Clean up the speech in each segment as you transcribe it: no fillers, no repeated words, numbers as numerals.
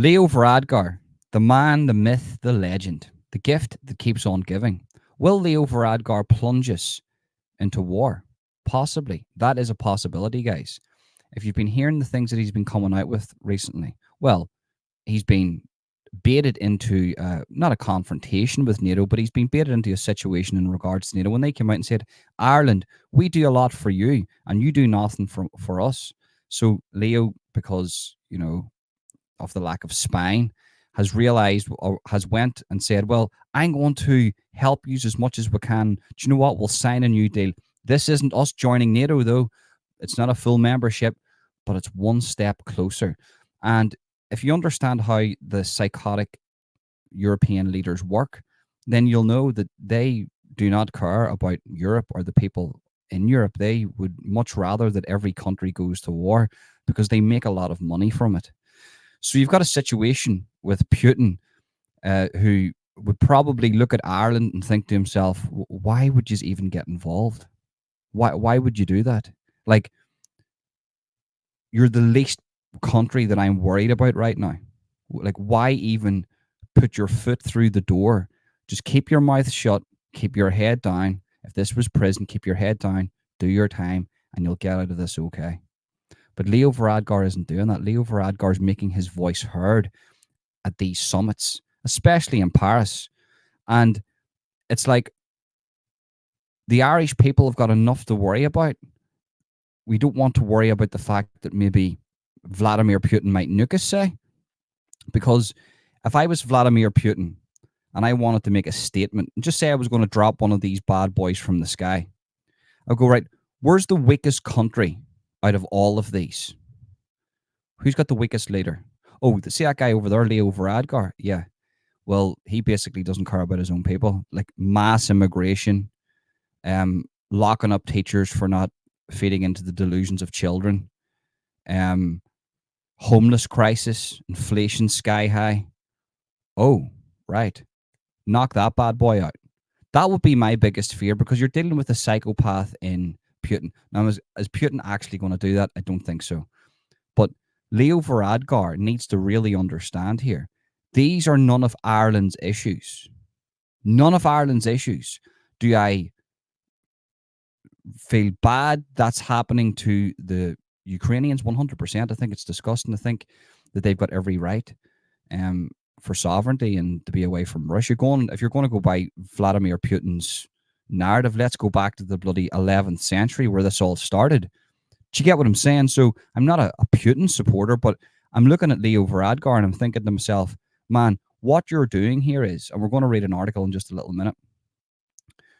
Leo Varadkar, the man, the myth, the legend, the gift that keeps on giving. Will Leo Varadkar plunge us into war? Possibly. That is a possibility, guys. If you've been hearing the things that he's been coming out with recently, well, he's been baited into not a confrontation with NATO, but he's been baited into a situation in regards to NATO when they came out and said, Ireland, we do a lot for you and you do nothing for us. So Leo, because, of the lack of spine, has realized or has went and said, well, I'm going to help you as much as we can. Do you know what? We'll sign a new deal. This isn't us joining NATO, though. It's not a full membership, but it's one step closer. And if you understand how the psychotic European leaders work, then you'll know that they do not care about Europe or the people in Europe. They would much rather that every country goes to war because they make a lot of money from it. So you've got a situation with Putin, who would probably look at Ireland and think to himself, why would you even get involved? Why would you do that? Like, you're the least country that I'm worried about right now. Like, why even put your foot through the door? Just keep your mouth shut, keep your head down. If this was prison, keep your head down, do your time, and you'll get out of this okay. But Leo Varadkar isn't doing that. Leo Varadkar is making his voice heard at these summits, especially in Paris. And it's like the Irish people have got enough to worry about. We don't want to worry about the fact that maybe Vladimir Putin might nuke us, say. Because if I was Vladimir Putin and I wanted to make a statement, and just say I was going to drop one of these bad boys from the sky, I'll go, right, where's the weakest country out of all of these? Who's got the weakest leader? Oh, see that guy over there, Leo Varadkar? Yeah. Well, he basically doesn't care about his own people. Like mass immigration, locking up teachers for not feeding into the delusions of children, um, homeless crisis, inflation sky high. Oh, right. Knock that bad boy out. That would be my biggest fear because you're dealing with a psychopath in Putin. Now, is Putin actually going to do that? I don't think so. But Leo Varadkar needs to really understand here. These are none of Ireland's issues. None of Ireland's issues. Do I feel bad that's happening to the Ukrainians? 100%. I think it's disgusting. I think that they've got every right for sovereignty and to be away from Russia. If you're going to go by Vladimir Putin's narrative, let's go back to the bloody 11th century where this all started. Do you get what I'm saying? So I'm not a Putin supporter, but I'm looking at Leo Varadkar and I'm thinking to myself, man, what you're doing here is, and we're going to read an article in just a little minute,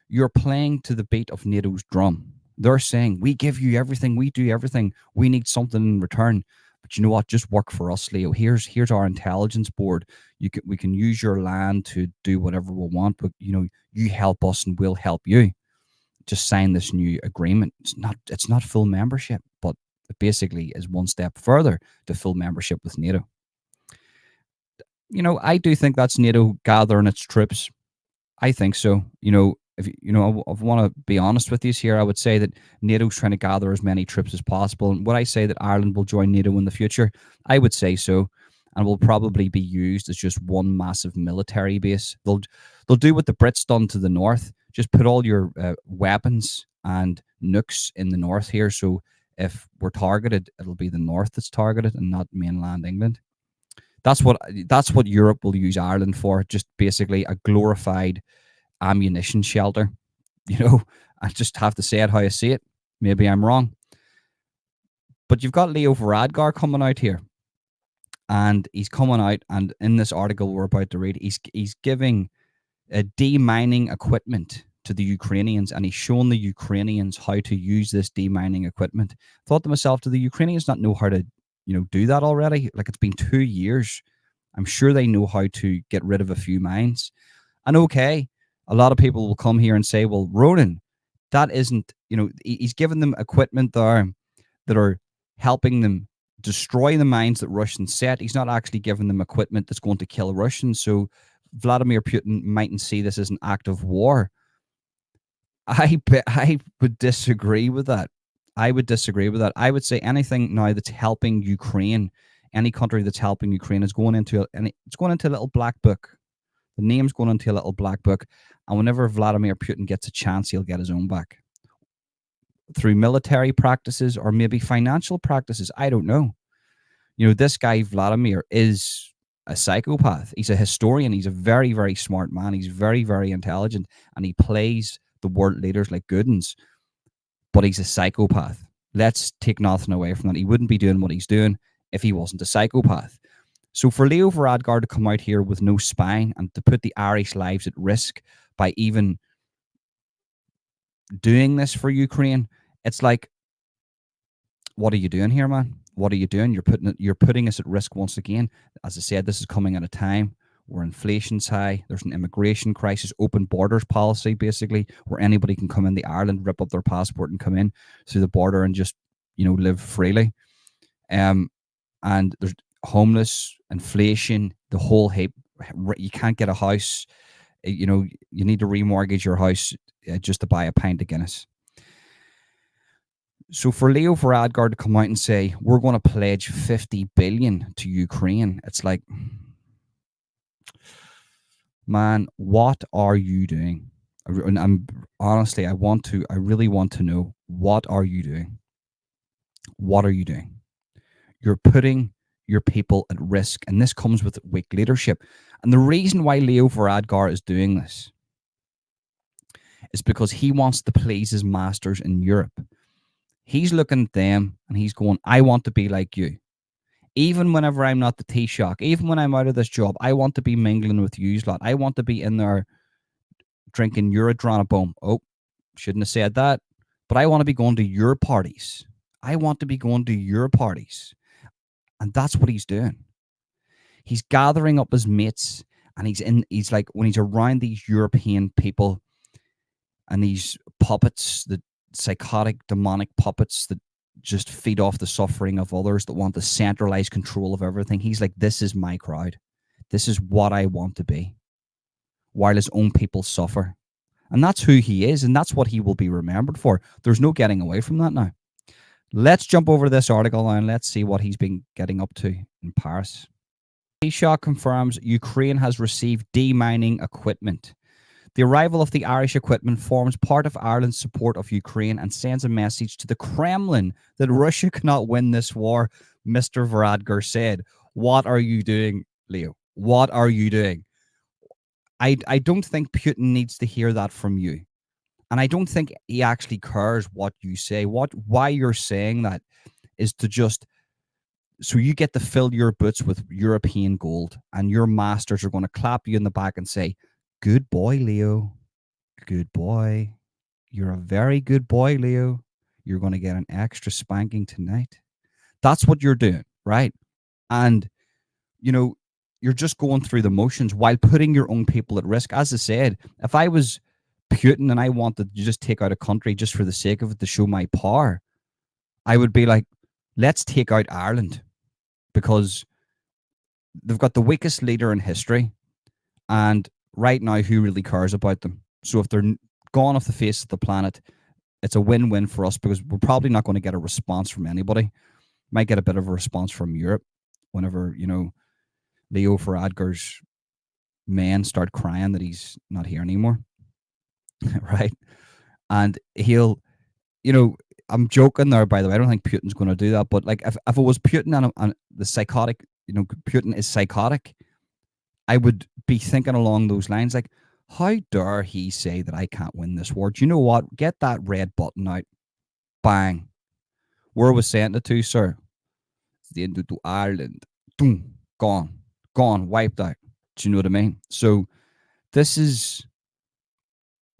you're playing to the beat of NATO's drum. They're saying, we give you everything, we do everything, we need something in return. But you know what? Just work for us, Leo. Here's our intelligence board. We can use your land to do whatever we want, but you help us and we'll help you. Just sign this new agreement. It's not full membership, but it basically is one step further to full membership with NATO. I do think that's NATO gathering its troops. I think so. If I want to be honest with you here, I would say that NATO's trying to gather as many troops as possible. And would I say that Ireland will join NATO in the future? I would say so, and will probably be used as just one massive military base. They'll do what the Brits done to the north. Just put all your weapons and nukes in the north here. So if we're targeted, it'll be the north that's targeted and not mainland England. That's what Europe will use Ireland for. Just basically a glorified ammunition shelter. I just have to say it how I see it. Maybe I'm wrong. But you've got Leo Varadkar coming out here. And he's coming out, and in this article we're about to read, he's giving demining equipment to the Ukrainians, and he's showing the Ukrainians how to use this demining equipment. Thought to myself, do the Ukrainians not know how to, do that already? Like, it's been 2 years. I'm sure they know how to get rid of a few mines. And okay, a lot of people will come here and say, well, Ronan, that isn't, he's giving them equipment there that are helping them destroy the mines that Russians set. He's not actually giving them equipment that's going to kill Russians. So Vladimir Putin mightn't see this as an act of war. I would disagree with that. I would say anything now that's helping Ukraine any country that's helping Ukraine is going into it's going into a little black book. The name's going into a little black book, and whenever Vladimir Putin gets a chance, he'll get his own back through military practices or maybe financial practices. I don't know. This guy Vladimir is a psychopath. He's a historian. He's a very, very smart man. He's very, very intelligent, and he plays the world leaders like good ones. But he's a psychopath. Let's take nothing away from that. He wouldn't be doing what he's doing if he wasn't a psychopath. So for Leo Varadkar to come out here with no spine and to put the Irish lives at risk by even doing this for Ukraine, it's like, what are you doing here, man? What are you doing? You're putting us at risk once again. As I said, this is coming at a time where inflation's high. There's an immigration crisis, open borders policy, basically, where anybody can come into Ireland, rip up their passport, and come in through the border and just live freely. And there's homeless, inflation, the whole heap. You can't get a house. You need to remortgage your house just to buy a pint of Guinness. So for Leo Varadkar to come out and say, we're going to pledge 50 billion to Ukraine, it's like, man, what are you doing? And honestly, I really want to know, what are you doing? What are you doing? You're putting your people at risk, and this comes with weak leadership. And the reason why Leo Varadkar is doing this is because he wants to please his masters in Europe. He's looking at them and he's going, I want to be like you. Even whenever I'm not the Taoiseach, even when I'm out of this job, I want to be mingling with you lot. I want to be in there drinking your Adrenabone. Oh, shouldn't have said that. But I want to be going to your parties. I want to be going to your parties. And that's what he's doing. He's gathering up his mates, and he's like, when he's around these European people and these puppets, the psychotic, demonic puppets that just feed off the suffering of others, that want the centralized control of everything. He's like, this is my crowd. This is what I want to be, while his own people suffer. And that's who he is, and that's what he will be remembered for. There's no getting away from that now. Let's jump over to this article now and let's see what he's been getting up to in Paris. Taoiseach confirms Ukraine has received demining equipment. The arrival of the Irish equipment forms part of Ireland's support of Ukraine and sends a message to the Kremlin that Russia cannot win this war, Mr. Varadkar said. What are you doing, Leo? What are you doing? I don't think Putin needs to hear that from you. And I don't think he actually cares what you say. Why you're saying that is to just, so you get to fill your boots with European gold, and your masters are going to clap you in the back and say, good boy, Leo. Good boy. You're a very good boy, Leo. You're going to get an extra spanking tonight. That's what you're doing, right? And, you're just going through the motions while putting your own people at risk. As I said, if I was Putin and I wanted to just take out a country just for the sake of it to show my power, I would be like, let's take out Ireland, because they've got the weakest leader in history. And right now, who really cares about them? So if they're gone off the face of the planet, it's a win-win for us, because we're probably not going to get a response from anybody. Might get a bit of a response from Europe whenever, Leo Varadkar's men start crying that he's not here anymore. Right? And he'll, I'm joking there, by the way. I don't think Putin's going to do that. But like, if it was Putin and the psychotic, Putin is psychotic, I would be thinking along those lines, like, how dare he say that I can't win this war? Do you know what? Get that red button out. Bang. Where was sent it to, sir? It's the end to Ireland. Boom. Gone. Gone. Wiped out. Do you know what I mean? So this is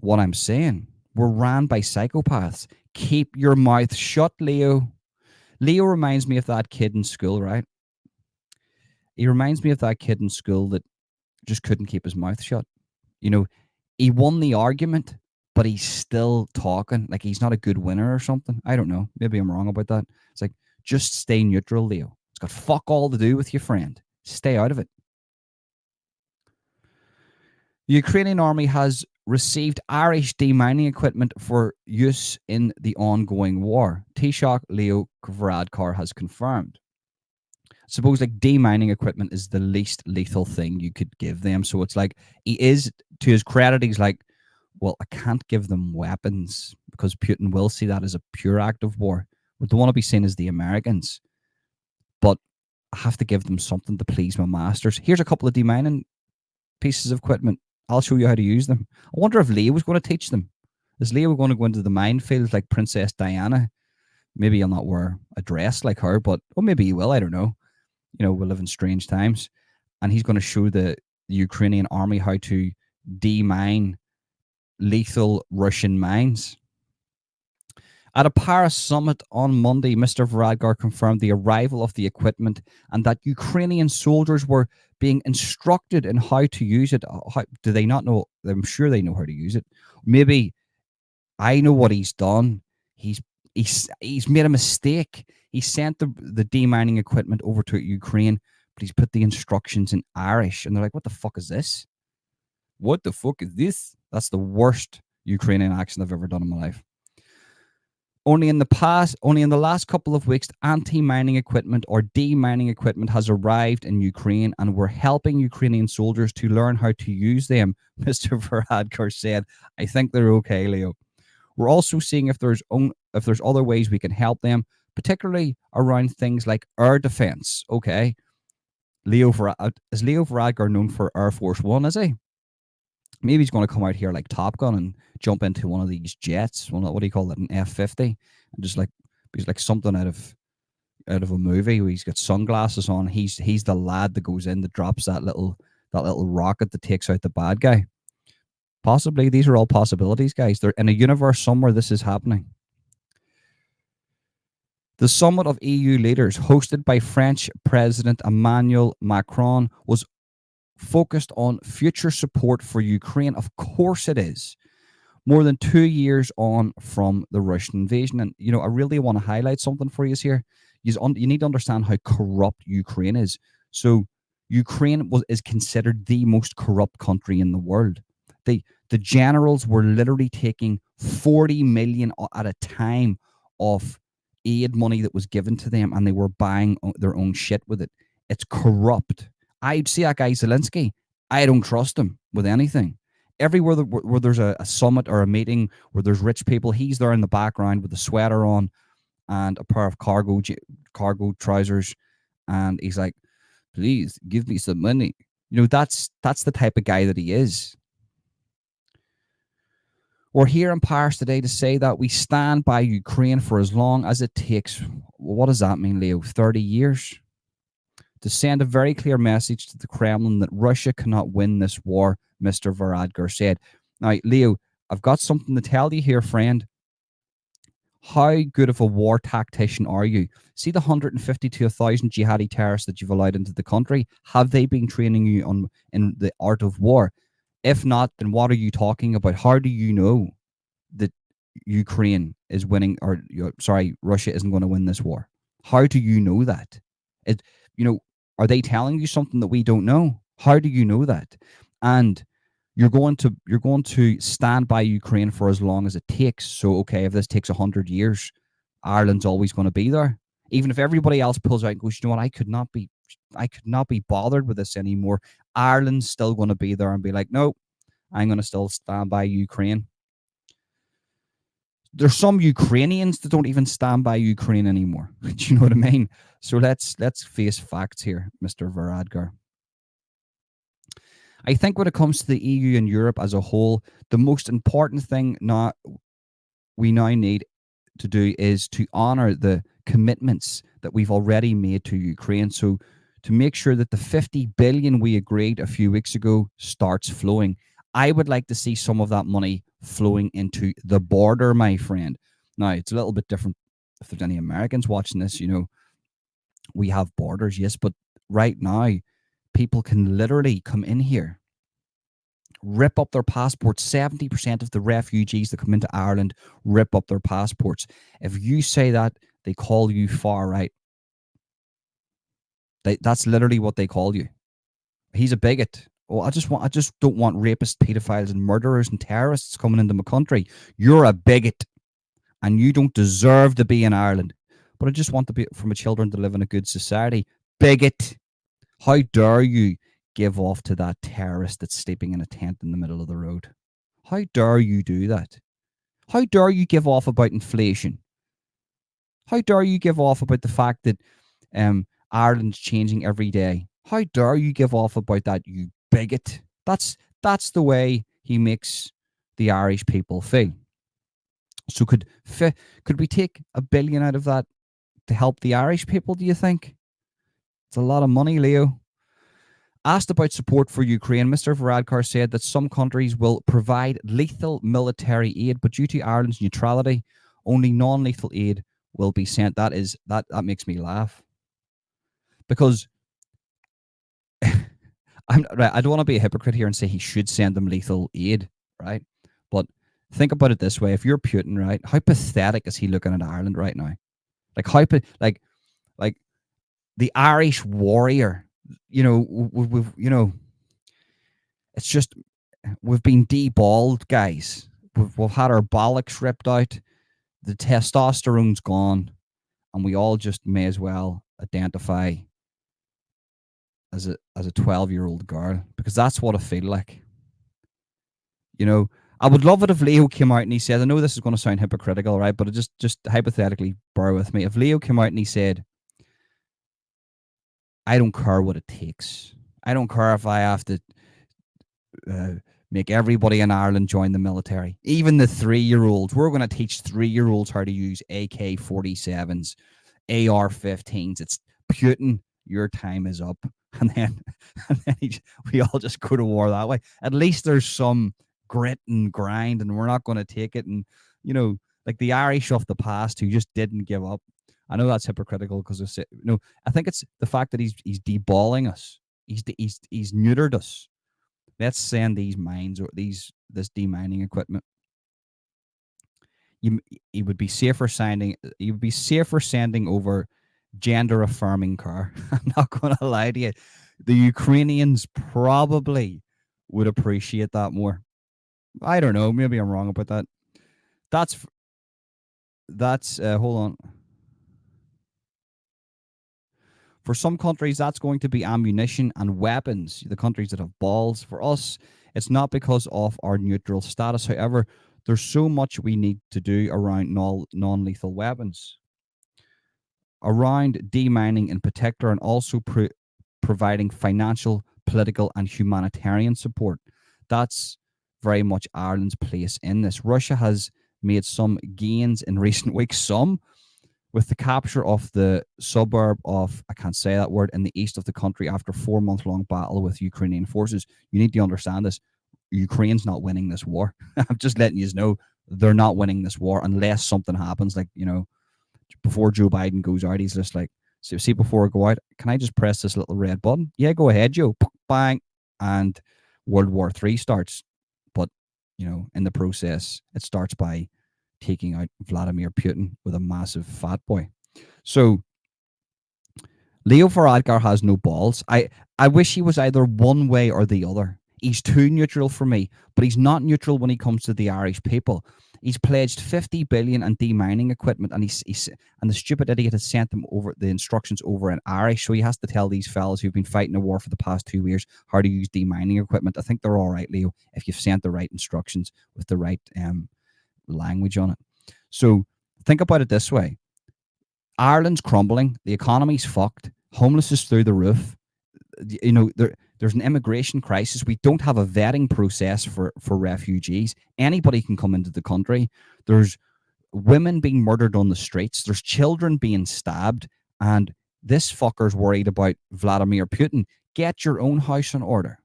what I'm saying. We're ran by psychopaths. Keep your mouth shut, Leo. Leo reminds me of that kid in school, right? He reminds me of that kid in school that just couldn't keep his mouth shut. He won the argument, but he's still talking like he's not a good winner or something. I don't know. Maybe I'm wrong about that. It's like, just stay neutral, Leo. It's got fuck all to do with your friend. Stay out of it. The Ukrainian army has received Irish demining equipment for use in the ongoing war. Taoiseach Leo Varadkar has confirmed. Suppose like demining equipment is the least lethal thing you could give them. So it's like he is, to his credit, he's like, well, I can't give them weapons because Putin will see that as a pure act of war. We don't want to be seen as the Americans, but I have to give them something to please my masters. Here's a couple of demining pieces of equipment. I'll show you how to use them. I wonder if Leia was going to teach them. Is Leia going to go into the minefield like Princess Diana? Maybe he'll not wear a dress like her, but or maybe he will. I don't know. You know, we live in strange times, and he's going to show the Ukrainian army how to demine lethal Russian mines. At a Paris summit on Monday, Mr. Varadkar confirmed the arrival of the equipment and that Ukrainian soldiers were being instructed in how to use it. How, do they not know? I'm sure they know how to use it. Maybe I know what he's done. He's made a mistake. He sent the demining equipment over to Ukraine, but he's put the instructions in Irish, and they're like, "What the fuck is this? What the fuck is this?" That's the worst Ukrainian accent I've ever done in my life. Only in the last couple of weeks, anti-mining equipment or demining equipment has arrived in Ukraine, and we're helping Ukrainian soldiers to learn how to use them, Mr. Varadkar said. I think they're okay, Leo. We're also seeing if there's other ways we can help them, particularly around things like air defense. Okay, is Leo Varadkar known for Air Force One? Is he? Maybe he's going to come out here like Top Gun and jump into one of these jets. Well, what do you call it, an F-50, and just like he's like something out of a movie where he's got sunglasses on. He's the lad that goes in that drops that little rocket that takes out the bad guy. Possibly, these are all possibilities, guys. They're in a universe somewhere this is happening. The summit of EU leaders, hosted by French President Emmanuel Macron, was focused on future support for Ukraine. Of course it is. More than 2 years on from the Russian invasion. And, you know, I really want to highlight something for you here. You need to understand how corrupt Ukraine is. So Ukraine is considered the most corrupt country in the world. The generals were literally taking 40 million at a time of aid money that was given to them, and they were buying their own shit with it. It's corrupt. I'd see that guy Zelensky. I don't trust him with anything. Everywhere where there's a summit or a meeting where there's rich people, he's there in the background with a sweater on and a pair of cargo trousers, and he's like, "Please give me some money." You know, that's the type of guy that he is. We're here in Paris today to say that we stand by Ukraine for as long as it takes. What does that mean, Leo? 30 years? To send a very clear message to the Kremlin that Russia cannot win this war, Mr. Varadkar said. Now, Leo, I've got something to tell you here, friend. How good of a war tactician are you? See the 150 to 1,000 jihadi terrorists that you've allowed into the country? Have they been training you in the art of war? If not, then what are you talking about? How do you know that Ukraine is winning, or Russia isn't going to win this war? How do you know that? Are they telling you something that we don't know? How do you know that? And you're going to stand by Ukraine for as long as it takes. So, okay, if this takes 100 years, Ireland's always going to be there. Even if everybody else pulls out and goes, you know what, I could not be bothered with this anymore. Ireland's still going to be there and be like, no, I'm going to still stand by Ukraine. There's some Ukrainians that don't even stand by Ukraine anymore. Do you know what I mean? So let's face facts here, Mr. Varadkar. I think when it comes to the EU and Europe as a whole, the most important thing we now need to do is to honor the commitments that we've already made to Ukraine. So to make sure that the 50 billion we agreed a few weeks ago starts flowing. I would like to see some of that money flowing into the border, my friend. Now, it's a little bit different if there's any Americans watching this. You know, we have borders, yes, but right now, people can literally come in here, rip up their passports. 70% of the refugees that come into Ireland rip up their passports. If you say that, they call you far right. That's literally what they call you. He's a bigot. Oh, I just don't want rapists, pedophiles, and murderers and terrorists coming into my country. You're a bigot, and you don't deserve to be in Ireland. But I just want for my children to live in a good society. bigot. How dare you give off to that terrorist that's sleeping in a tent in the middle of the road? How dare you do that? How dare you give off about inflation? How dare you give off about the fact that Ireland's changing every day? How dare you give off about that, you bigot? That's the way he makes the Irish people feel. So could we take $1 billion out of that to help the Irish people? Do you think it's a lot of money, Leo? Asked about support for Ukraine, Mr. Varadkar said that some countries will provide lethal military aid, but due to Ireland's neutrality, only non-lethal aid will be sent. That makes me laugh, because I don't want to be a hypocrite here and say he should send them lethal aid, right? But think about it this way: if you're Putin, right, how pathetic is he looking at Ireland right now? Like like the Irish warrior. We've it's just, we've been deballed, guys. We've had our bollocks ripped out. The testosterone's gone, and we all just may as well identify as a 12-year-old girl, because that's what I feel like. I would love it if Leo came out and he said, I know this is going to sound hypocritical, right? But just hypothetically, bear with me. If Leo came out and he said, I don't care what it takes. I don't care if I have to make everybody in Ireland join the military. Even the 3-year-olds. We're going to teach 3-year-olds how to use AK-47s, AR-15s. It's Putin, your time is up. And then we all just go to war that way. At least there's some grit and grind, and we're not going to take it. And, like the Irish of the past who just didn't give up. I know that's hypocritical because I think it's the fact that he's deballing us. He's neutered us. Let's send these mines or this demining equipment. You would be safer sending. You would be safer sending over gender affirming car. I'm not going to lie to you. The Ukrainians probably would appreciate that more. I don't know. Maybe I'm wrong about that. That's hold on. For some countries, that's going to be ammunition and weapons, the countries that have balls. For us, it's not because of our neutral status. However, there's so much we need to do around non-lethal weapons, around demining in particular, and also providing financial, political, and humanitarian support. That's very much Ireland's place in this. Russia has made some gains in recent weeks, with the capture of the suburb of, I can't say that word, in the east of the country after 4-month-long battle with Ukrainian forces. You need to understand this. Ukraine's not winning this war. I'm just letting you know they're not winning this war unless something happens. Like, before Joe Biden goes out, he's just like, see, before I go out, can I just press this little red button? Yeah, go ahead, Joe. Bang. And World War III starts. But, in the process, it starts by taking out Vladimir Putin with a massive fat boy. So Leo Varadkar has no balls. I wish he was either one way or the other. He's too neutral for me, but he's not neutral when he comes to the Irish people. He's pledged 50 billion in demining equipment, and and the stupid idiot has sent them over the instructions over in Irish. So he has to tell these fellas who've been fighting a war for the past 2 years how to use demining equipment. I think they're all right, Leo, if you've sent the right instructions with the right language on it. So think about it this way. Ireland's crumbling. The economy's fucked. Homeless is through the roof. There's an immigration crisis. We don't have a vetting process for refugees. Anybody can come into the country. There's women being murdered on the streets. There's children being stabbed. And this fucker's worried about Vladimir Putin. Get your own house in order.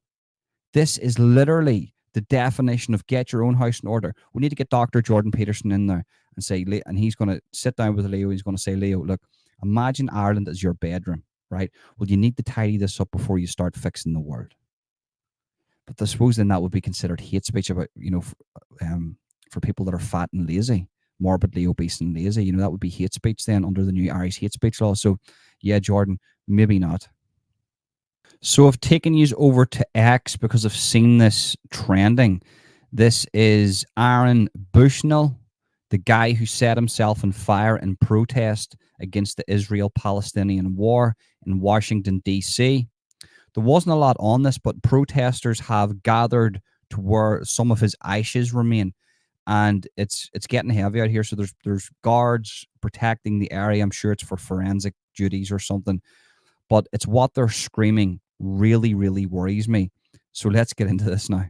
This is literally the definition of get your own house in order. We need to get Dr. Jordan Peterson in there and say, and he's going to sit down with Leo. He's going to say, Leo, look, imagine Ireland as your bedroom, right? Well, you need to tidy this up before you start fixing the world. But I suppose then that would be considered hate speech about, for people that are fat and lazy, morbidly obese and lazy. That would be hate speech then under the new Irish hate speech law. So, yeah, Jordan, maybe not. So I've taken you over to X because I've seen this trending. This is Aaron Bushnell, the guy who set himself on fire in protest against the Israel-Palestinian war in Washington, D.C. There wasn't a lot on this, but protesters have gathered to where some of his ashes remain, and it's getting heavy out here. So there's guards protecting the area. I'm sure it's for forensic duties or something, but it's what they're screaming really, really worries me. So let's get into this now.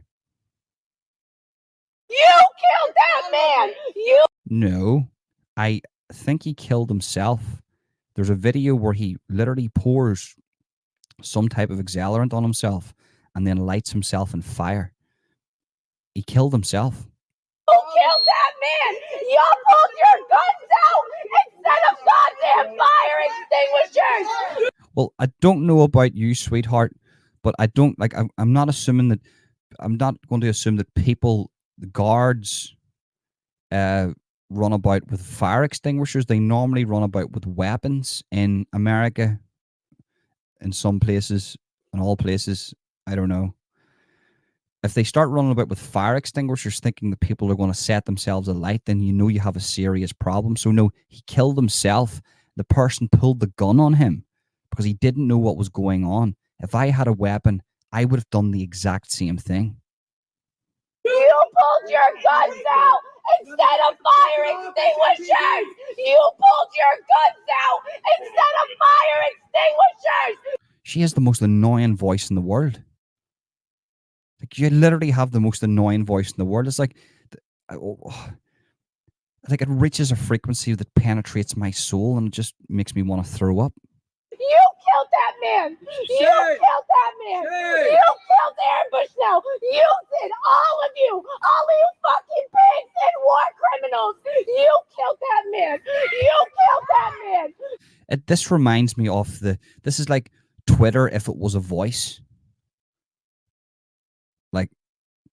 You killed that man! You No, I think he killed himself. There's a video where he literally pours some type of accelerant on himself and then lights himself on fire. He killed himself. killed that man! You pulled your guns out instead of goddamn fire extinguishers! Well, I don't know about you, sweetheart, but I don't like. I'm not assuming that. I'm not going to assume that people, the guards, run about with fire extinguishers. They normally run about with weapons in America. In some places, in all places, I don't know. If they start running about with fire extinguishers thinking that people are going to set themselves alight, then you know you have a serious problem. So no, he killed himself. The person pulled the gun on him because he didn't know what was going on. If I had a weapon, I would have done the exact same thing. You pulled your guns out instead of fire extinguishers! You pulled your guns out instead of fire extinguishers! She has the most annoying voice in the world. Like, you literally have the most annoying voice in the world. It's like, it reaches a frequency that penetrates my soul and it just makes me want to throw up. You killed that man! You killed that man! You killed Ambush now! You did, all of you fucking pigs and war criminals! You killed that man! You killed that man! This reminds me of this is like Twitter if it was a voice. Like,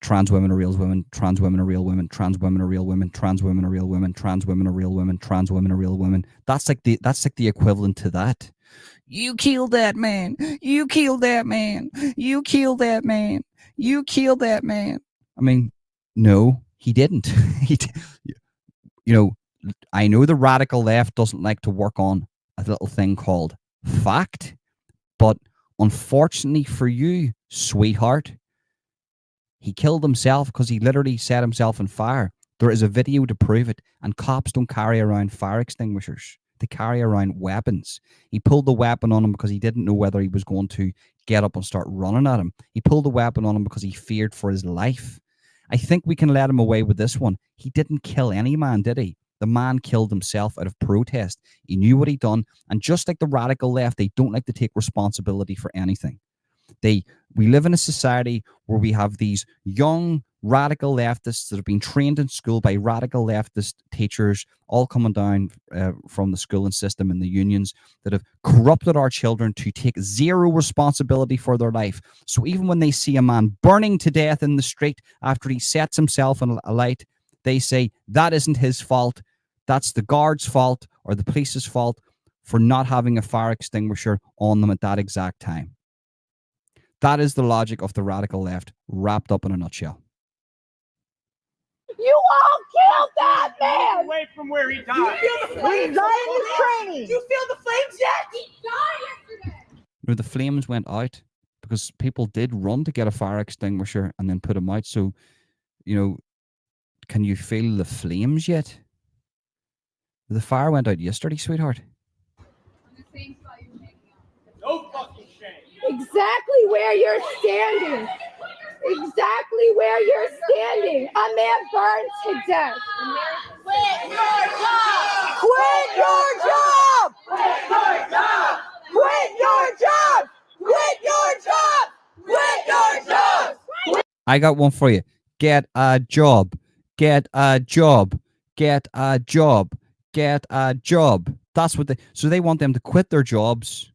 trans women are real women, trans women are real women, trans women are real women, trans women are real women, trans women are real women, trans women are real women. That's like the equivalent to that. You killed that man. You killed that man. You killed that man. You killed that man. I mean, no, he didn't. I know the radical left doesn't like to work on a little thing called fact, but unfortunately for you, sweetheart, he killed himself because he literally set himself on fire. There is a video to prove it, and cops don't carry around fire extinguishers. They carry around weapons. He pulled the weapon on him because he didn't know whether he was going to get up and start running at him. He pulled the weapon on him because he feared for his life. I think we can let him away with this one. He didn't kill any man, did he? The man killed himself out of protest. He knew what he'd done, and just like the radical left, they don't like to take responsibility for anything. We live in a society where we have these young radical leftists that have been trained in school by radical leftist teachers, all coming down from the schooling system and the unions, that have corrupted our children to take zero responsibility for their life. So even when they see a man burning to death in the street after he sets himself on a light, they say that isn't his fault. That's the guard's fault or the police's fault for not having a fire extinguisher on them at that exact time. That is the logic of the radical left wrapped up in a nutshell. You all killed that man! Away from where he died. You feel the flames? He died in his training. Do you feel the flames yet? He died yesterday. The flames went out because people did run to get a fire extinguisher and then put them out. So, can you feel the flames yet? The fire went out yesterday, sweetheart. On the same spot you were hanging out. No fucking shame. Exactly where you're standing. Exactly where you're standing. A man burned to death. Quit your job! Quit your job! Quit your job! Quit your job! Quit your job! Quit your job! I got one for you. Get a job. Get a job. Get a job. Get a job. That's what they want them to quit their jobs,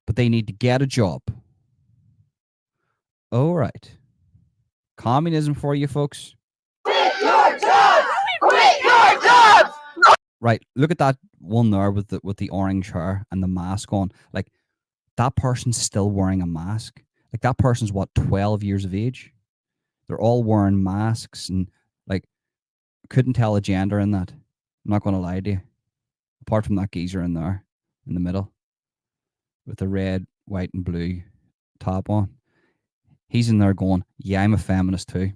but they need to get a job. All right. Communism for you folks. Quit your jobs! Quit your jobs! Right. Look at that one there with the orange hair and the mask on. Like, that person's still wearing a mask. Like, that person's 12 years of age. They're all wearing masks and couldn't tell a gender in that. I'm not going to lie to you. apart from that geezer in there, in the middle, with the red, white, and blue top on. He's in there going, yeah, I'm a feminist too.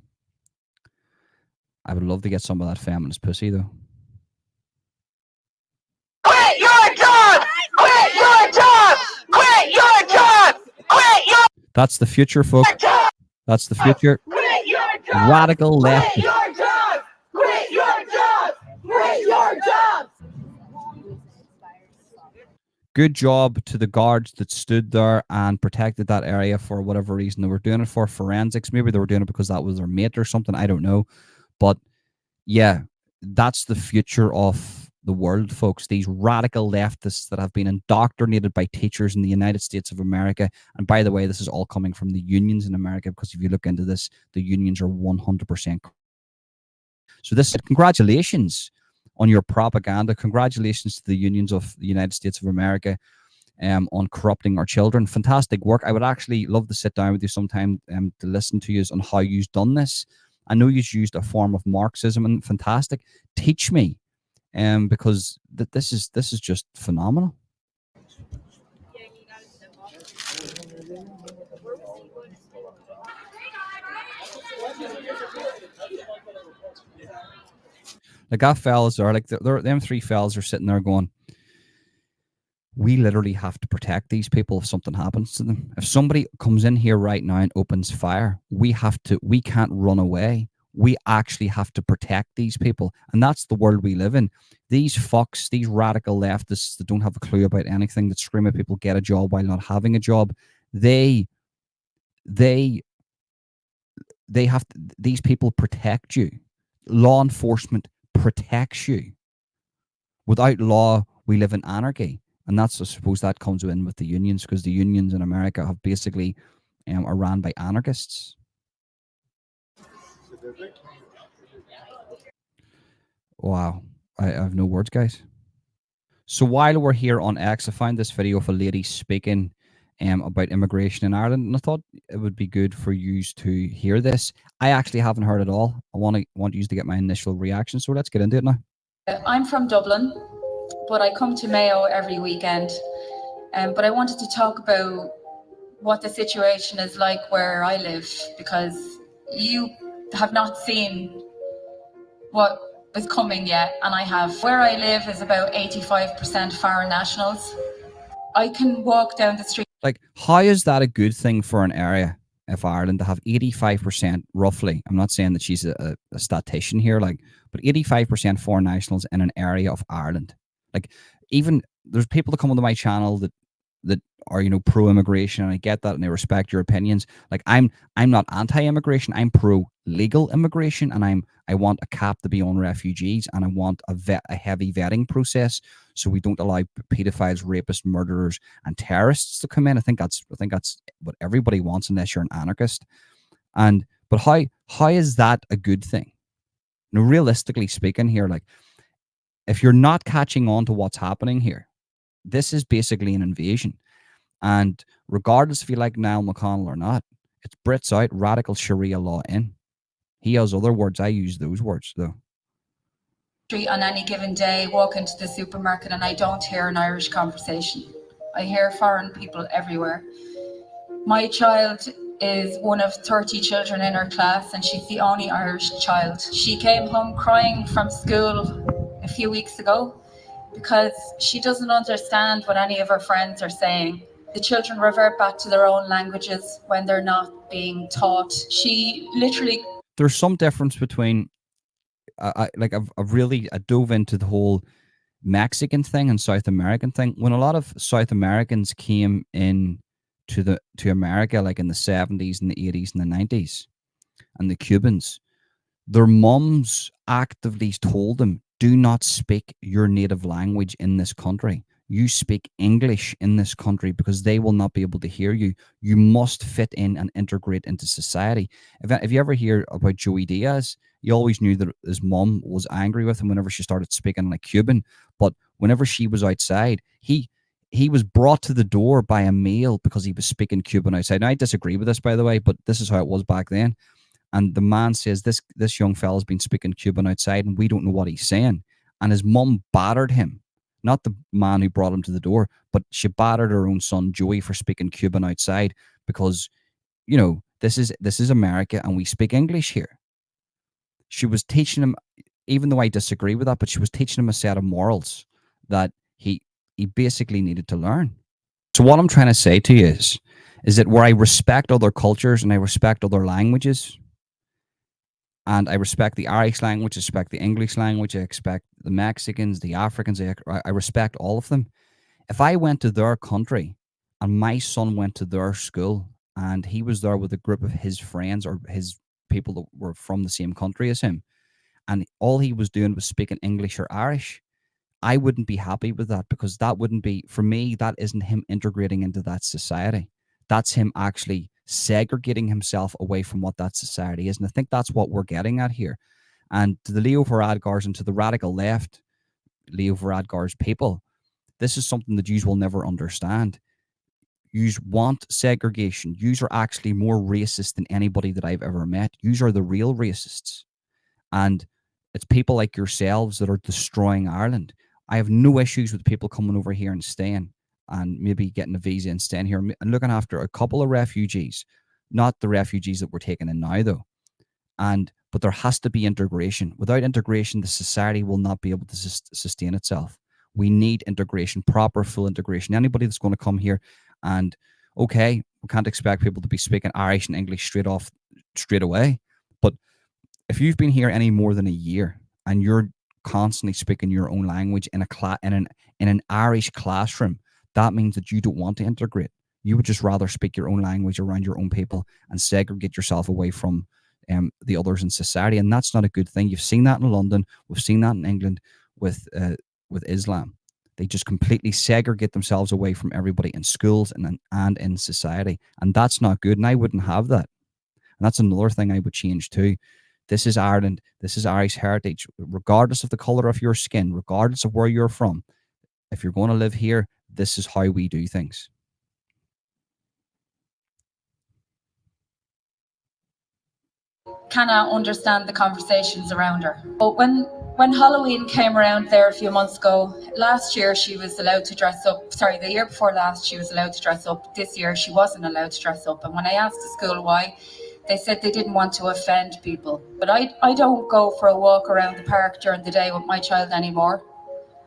I would love to get some of that feminist pussy, though. Quit your job! Quit your job! Quit your job! Quit your That's the future, folks. job! That's the future. Quit your job! Radical left. Quit your job! Quit your job! Quit your job! Good job to the guards that stood there and protected that area for whatever reason they were doing it for. Forensics, maybe they were doing it because that was their mate or something. I don't know. But yeah, that's the future of the world, folks. These radical leftists that have been indoctrinated by teachers in the United States of America. And by the way, this is all coming from the unions in America, because if you look into this, the unions are 100%. So this, congratulations on your propaganda. Congratulations to the unions of the United States of America on corrupting our children. Fantastic work. I would actually love to sit down with you sometime to listen to you on how you've done this. I know you've used a form of Marxism, and fantastic. Teach me, because this is just phenomenal. Like that fellas are like them three fellas are sitting there going, we literally have to protect these people if something happens to them. If somebody comes in here right now and opens fire, we can't run away. We actually have to protect these people. And that's the world we live in. These fucks, these radical leftists that don't have a clue about anything, that scream at people get a job while not having a job, these people protect you. Law enforcement protects you. Without law, we live in anarchy. And that's, I suppose, that comes in with the unions, because the unions in America have basically are ran by anarchists. Wow. I have no words, guys. So while we're here on X, I found this video of a lady speaking about immigration in Ireland, and I thought it would be good for you to hear this. I actually haven't heard it all. I want you to get my initial reaction, so let's get into it now. I'm from Dublin, but I come to Mayo every weekend. But I wanted to talk about what the situation is like where I live, because you have not seen what is coming yet, and I have. Where I live is about 85% foreign nationals. I can walk down the street. Like, how is that a good thing for an area of Ireland to have 85% roughly? I'm not saying that she's a statistician here, like, but 85% foreign nationals in an area of Ireland. Like, even there's people that come onto my channel that are, you know, pro-immigration, and I get that, and I respect your opinions. Like, I'm not anti-immigration. I'm pro-legal immigration, and I want a cap to be on refugees, and I want a heavy vetting process, so we don't allow pedophiles, rapists, murderers, and terrorists to come in. I think that's what everybody wants, unless you're an anarchist. But how is that a good thing? You know, realistically speaking here, like, if you're not catching on to what's happening here, this is basically an invasion. And regardless if you like Niall McConnell or not, it's Brits out, radical Sharia law in. He has other words. I use those words, though. On any given day, walk into the supermarket, and I don't hear an Irish conversation. I hear foreign people everywhere. My child is one of 30 children in her class, and she's the only Irish child. She came home crying from school a few weeks ago because she doesn't understand what any of her friends are saying. The children revert back to their own languages when they're not being taught. She literally... There's some difference between, I've really dove into the whole Mexican thing and South American thing. When a lot of South Americans came in to America, like in the 70s and the 80s and the 90s, and the Cubans, their mums actively told them, do not speak your native language in this country. You speak English in this country, because they will not be able to hear you. You must fit in and integrate into society. If you ever hear about Joey Diaz, you always knew that his mum was angry with him whenever she started speaking like Cuban. But whenever she was outside, he was brought to the door by a male because he was speaking Cuban outside. Now, I disagree with this, by the way, but this is how it was back then. And the man says, this young fella's been speaking Cuban outside, and we don't know what he's saying. And his mum battered him. not the man who brought him to the door, but she battered her own son Joey for speaking Cuban outside because, you know, this is America and we speak English here. She was teaching him, even though I disagree with that, but she was teaching him a set of morals that he basically needed to learn. So what I'm trying to say to you is that where I respect other cultures and I respect other languages, and I respect the Irish language, I respect the English language, I respect the Mexicans, the Africans, I respect all of them. If I went to their country and my son went to their school and he was there with a group of his friends or his people that were from the same country as him, and all he was doing was speaking English or Irish, I wouldn't be happy with that, because that wouldn't be, for me, that isn't him integrating into that society. That's him actually segregating himself away from what that society is. And I think that's what we're getting at here. And to the Leo Varadkars and to the radical left, Leo Varadkar's people, this is something that yous will never understand. Yous want segregation. Yous are actually more racist than anybody that I've ever met. Yous are the real racists. And it's people like yourselves that are destroying Ireland. I have no issues with people coming over here and staying and maybe getting a visa and staying here and looking after a couple of refugees, not the refugees that we're taking in now, though. But there has to be integration. Without integration, the society will not be able to sustain itself. We need integration, proper, full integration. Anybody that's going to come here and, okay, we can't expect people to be speaking Irish and English straight away. But if you've been here any more than a year and you're constantly speaking your own language in an Irish classroom, that means that you don't want to integrate. You would just rather speak your own language around your own people and segregate yourself away from the others in society, and that's not a good thing. You've seen that in London. We've seen that in England with Islam. They just completely segregate themselves away from everybody in schools and in society, and that's not good. And I wouldn't have that. And that's another thing I would change too. This is Ireland. This is Irish heritage. Regardless of the color of your skin, regardless of where you're from, if you're going to live here, this is how we do things. Cannot understand the conversations around her. But when Halloween came around there a few months ago, last year she was allowed to dress up. Sorry, the year before last she was allowed to dress up. This year she wasn't allowed to dress up. And when I asked the school why, they said they didn't want to offend people. But I don't go for a walk around the park during the day with my child anymore.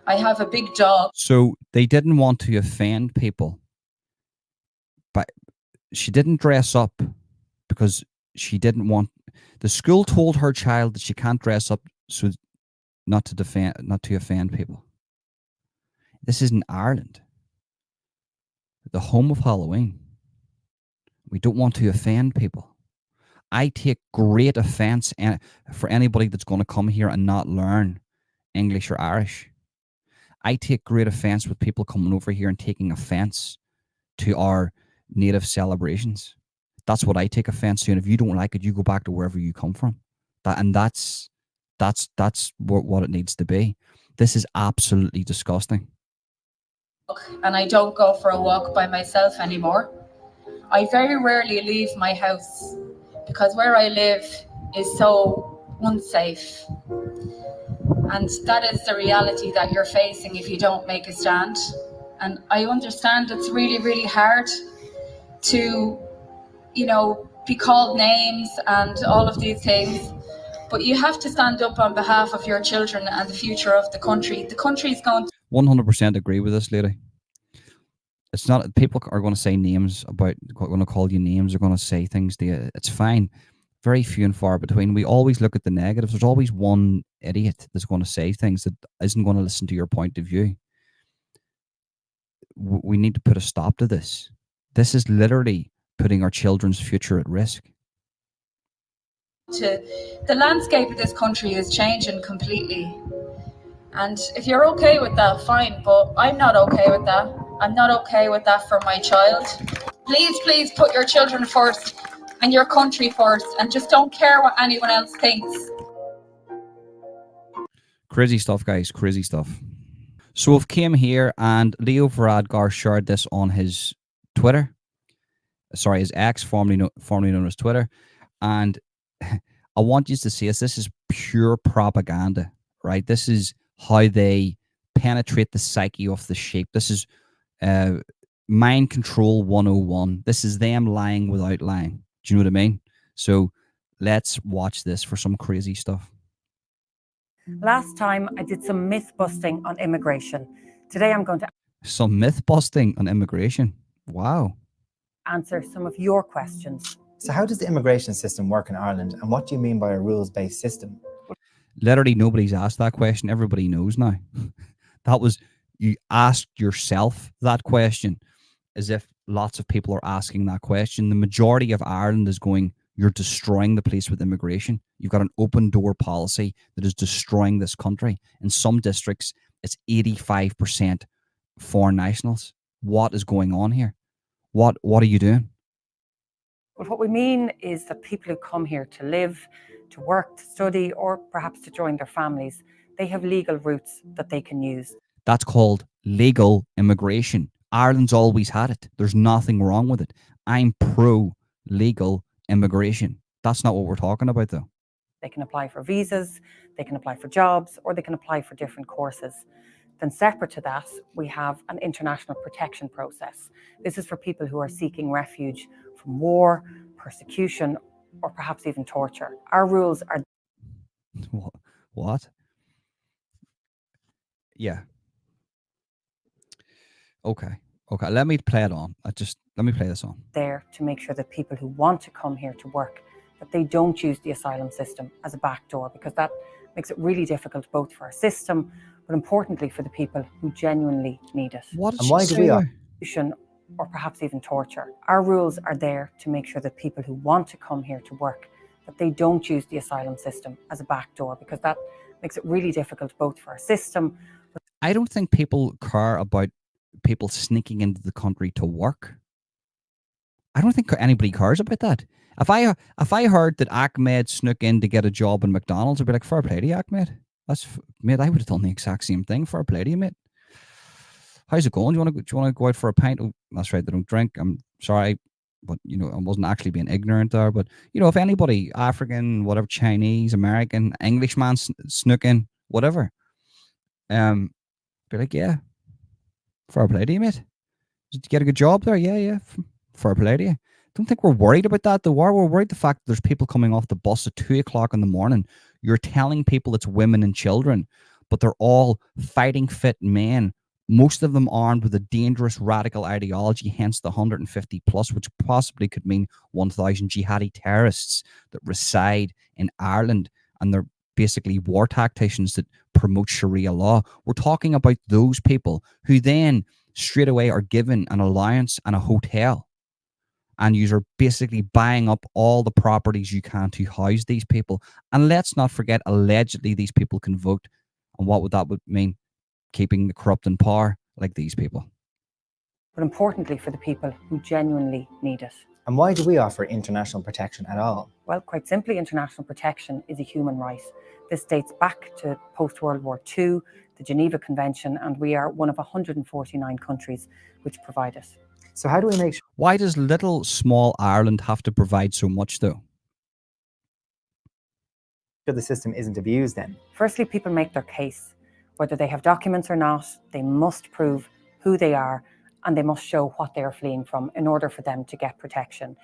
I have a big dog. So they didn't want to offend people. But she didn't dress up because she didn't want. The school told her child that she can't dress up so not to offend people. This isn't Ireland, the home of Halloween. We don't want to offend people. I take great offense for anybody that's going to come here and not learn English or Irish. I take great offense with people coming over here and taking offense to our native celebrations. That's what I take offense to. And if you don't like it, you go back to wherever you come from. That's what it needs to be. This is absolutely disgusting. And I don't go for a walk by myself anymore. I very rarely leave my house because where I live is so unsafe. And that is the reality that you're facing if you don't make a stand. And I understand it's really, really hard to, be called names and all of these things. But you have to stand up on behalf of your children and the future of the country. The country is going to 100% agree with this lady. It's not, people are going to say names about, going to call you names, are going to say things to you. It's fine. Very few and far between. We always look at the negatives. There's always one idiot that's going to say things that isn't going to listen to your point of view. We need to put a stop to this. This is literally putting our children's future at risk. The landscape of this country is changing completely. And if you're okay with that, fine, but I'm not okay with that. I'm not okay with that for my child. Please put your children first and your country first, and just don't care what anyone else thinks. Crazy stuff, guys. Crazy stuff. So we've came here and Leo Varadkar shared this on his Twitter. Sorry, his X, formerly known as Twitter. And I want you to see this. This is pure propaganda, right? This is how they penetrate the psyche of the sheep. This is mind control 101. This is them lying without lying. Do you know what I mean? So let's watch this for some crazy stuff. Last time I did some myth busting on immigration. Today I'm going to Some myth busting on immigration. Wow. answer some of your questions. So how does the immigration system work in Ireland, and what do you mean by a rules-based system? Literally nobody's asked that question. Everybody knows now. That was, you asked yourself that question, as if lots of people are asking that question. The majority of Ireland is going, you're destroying the place with immigration. You've got an open door policy that is destroying this country. In some districts, it's 85% foreign nationals. What is going on here? What are you doing? But what we mean is that people who come here to live, to work, to study, or perhaps to join their families, they have legal routes that they can use. That's called legal immigration. Ireland's always had it. There's nothing wrong with it. I'm pro legal immigration. That's not what we're talking about, though. They can apply for visas, they can apply for jobs, or they can apply for different courses. Then separate to that, we have an international protection process. This is for people who are seeking refuge from war, persecution, or perhaps even torture. Our rules are What? Yeah. Okay. Let me play it on. Let me play this on. there to make sure that people who want to come here to work, that they don't use the asylum system as a backdoor, because that makes it really difficult both for our system, but importantly for the people who genuinely need it. What did And she why do say we there? Persecution, or perhaps even torture. Our rules are there to make sure that people who want to come here to work, that they don't use the asylum system as a backdoor, because that makes it really difficult both for our system. I don't think people care about people sneaking into the country to work. I don't think anybody cares about that. If I heard that Ahmed snuck in to get a job in McDonald's, I'd be like, fair play to you, Ahmed. Mate, I would have done the exact same thing. Fair play to you, mate. How's it going? Do you want to go out for a pint? Oh, that's right, they don't drink. I'm sorry, but I wasn't actually being ignorant there. But if anybody, African, whatever, Chinese, American, Englishman snuck in, whatever, be like, yeah, fair play to you, mate. Did you get a good job there? Yeah. Fair play to you. Don't think we're worried about that, though. We're worried the fact that there's people coming off the bus at 2:00 in the morning. You're telling people it's women and children, but they're all fighting fit men. Most of them armed with a dangerous radical ideology, hence the 150 plus, which possibly could mean 1,000 jihadi terrorists that reside in Ireland, and they're basically war tacticians that promote Sharia law. We're talking about those people who then straight away are given an allowance and a hotel. And you are basically buying up all the properties you can to house these people. And let's not forget, allegedly, these people can vote. And what would that mean? Keeping the corrupt in power, like these people. But importantly for the people who genuinely need it. And why do we offer international protection at all? Well, quite simply, international protection is a human right. This dates back to post-World War II, the Geneva Convention, and we are one of 149 countries which provide it. So how do we make sure Why does little small Ireland have to provide so much, though? the system isn't abused then? Firstly, people make their case. Whether they have documents or not, they must prove who they are, and they must show what they are fleeing from in order for them to get protection.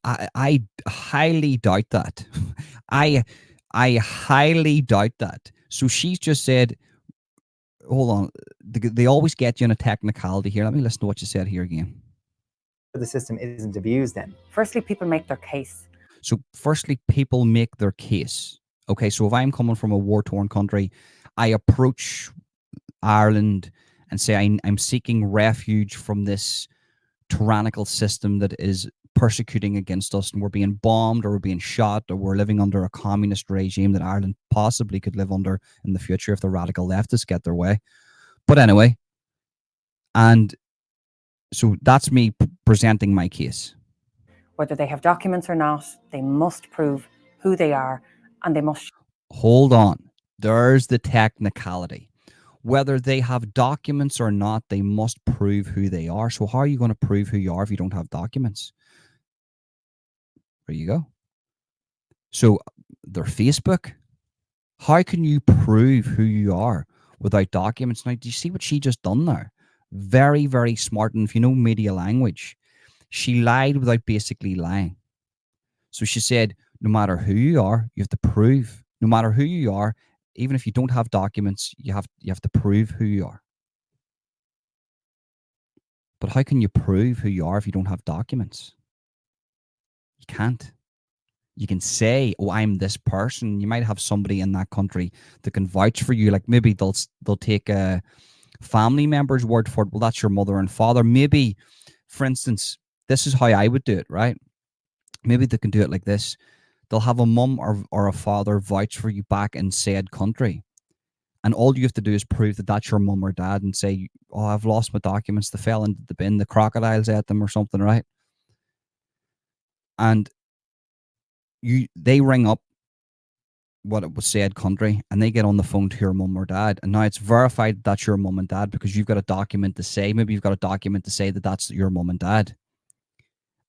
I highly doubt that. I highly doubt that. So she's just said, hold on, they always get you in a technicality here. Let me listen to what you said here again. The system isn't abused then? Firstly, people make their case. So firstly, people make their case. Okay, so if I'm coming from a war-torn country, I approach Ireland and say I'm seeking refuge from this tyrannical system that is persecuting against us, and we're being bombed, or we're being shot, or we're living under a communist regime that Ireland possibly could live under in the future if the radical leftists get their way. But anyway, and so that's me presenting my case. Whether they have documents or not, they must prove who they are, and they must... Hold on. There's the technicality. Whether they have documents or not, they must prove who they are. So how are you going to prove who you are if you don't have documents? There you go. So their Facebook, how can you prove who you are without documents. Now, do you see what she just done there? Very, very smart. And if you know media language, she lied without basically lying. So she said, no matter who you are, you have to prove. No matter who you are, even if you don't have documents, you have to prove who you are. But how can you prove who you are if you don't have documents? You can't. You can say, oh, I'm this person. You might have somebody in that country that can vouch for you. Like maybe they'll take a family member's word for it. Well, that's your mother and father. Maybe, for instance, this is how I would do it, right? Maybe they can do it like this. They'll have a mum or a father vouch for you back in said country. And all you have to do is prove that that's your mum or dad and say, oh, I've lost my documents. They fell into the bin. The crocodiles ate them or something, right? And they ring up what it was said country and they get on the phone to your mum or dad. And now it's verified that's your mum and dad because you've got a document to say, maybe you've got a document to say that that's your mum and dad.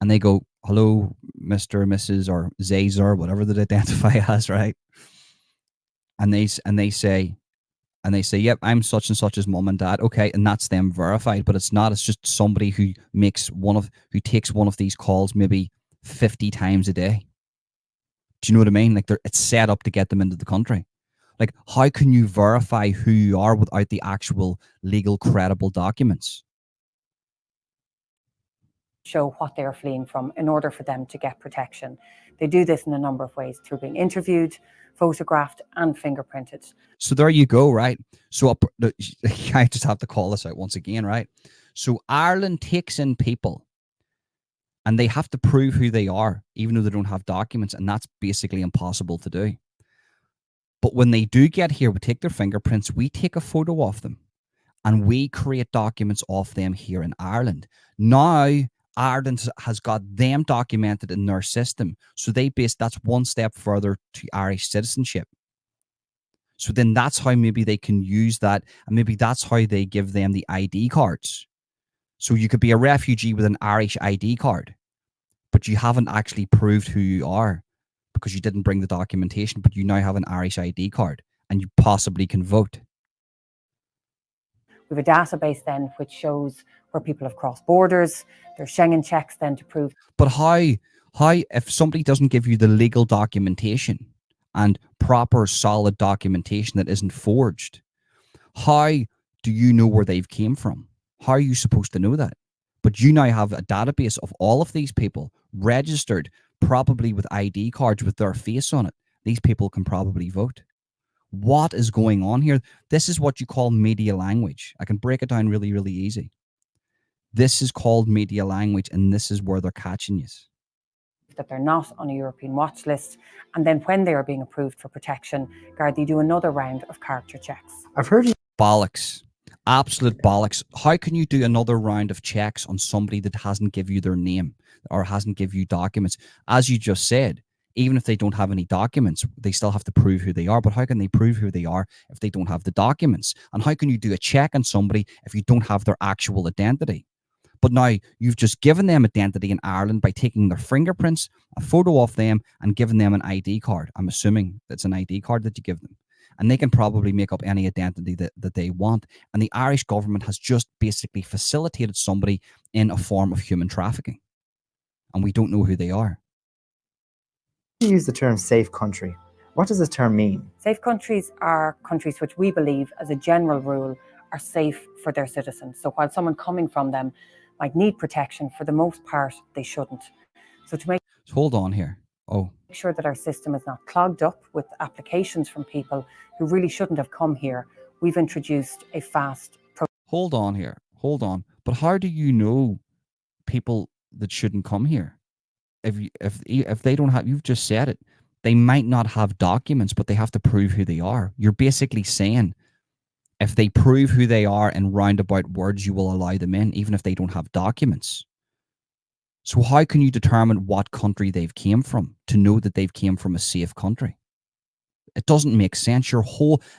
And they go, hello, Mr., Mrs., or Zazer, whatever they identify as, right? And they say, yep, I'm such and such as mum and dad. Okay, and that's them verified, but it's not. It's just somebody who takes one of these calls maybe 50 times a day. Do you know what I mean? Like it's set up to get them into the country. Like, how can you verify who you are without the actual legal, credible documents? Show what they're fleeing from in order for them to get protection. They do this in a number of ways, through being interviewed, photographed, and fingerprinted. So there you go, right? So I just have to call this out once again, right? So Ireland takes in people and they have to prove who they are, even though they don't have documents, and that's basically impossible to do. But when they do get here, we take their fingerprints, we take a photo of them, and we create documents of them here in Ireland. Now, Ireland has got them documented in their system. So that's one step further to Irish citizenship. So then that's how maybe they can use that, and maybe that's how they give them the ID cards. So you could be a refugee with an Irish ID card, but you haven't actually proved who you are because you didn't bring the documentation, but you now have an Irish ID card and you possibly can vote. We have a database then which shows where people have crossed borders. There's Schengen checks then to prove. But how if somebody doesn't give you the legal documentation and proper solid documentation that isn't forged, how do you know where they've came from? How are you supposed to know that? But you now have a database of all of these people registered, probably with ID cards with their face on it. These people can probably vote. What is going on here? This is what you call media language. I can break it down really, really easy. This is called media language, and this is where they're catching you. That they're not on a European watch list. And then when they are being approved for protection, Gardaí do another round of character checks. I've heard you. Bollocks. Absolute bollocks. How can you do another round of checks on somebody that hasn't give you their name or hasn't give you documents? As you just said, even if they don't have any documents, they still have to prove who they are. But how can they prove who they are if they don't have the documents? And how can you do a check on somebody if you don't have their actual identity? But now you've just given them identity in Ireland by taking their fingerprints, a photo of them, and giving them an ID card. I'm assuming that's an ID card that you give them. And they can probably make up any identity that they want. And the Irish government has just basically facilitated somebody in a form of human trafficking. And we don't know who they are. You use the term safe country. What does this term mean? Safe countries are countries which we believe, as a general rule, are safe for their citizens. So while someone coming from them might need protection, for the most part, they shouldn't. So to make Hold on here. Oh, sure that our system is not clogged up with applications from people who really shouldn't have come here, we've introduced a fast process. Hold on here. Hold on. But how do you know people that shouldn't come here? If they don't have, you've just said it, they might not have documents, but they have to prove who they are. You're basically saying if they prove who they are in roundabout words, you will allow them in, even if they don't have documents. So how can you determine what country they've came from to know that they've came from a safe country? It doesn't make sense.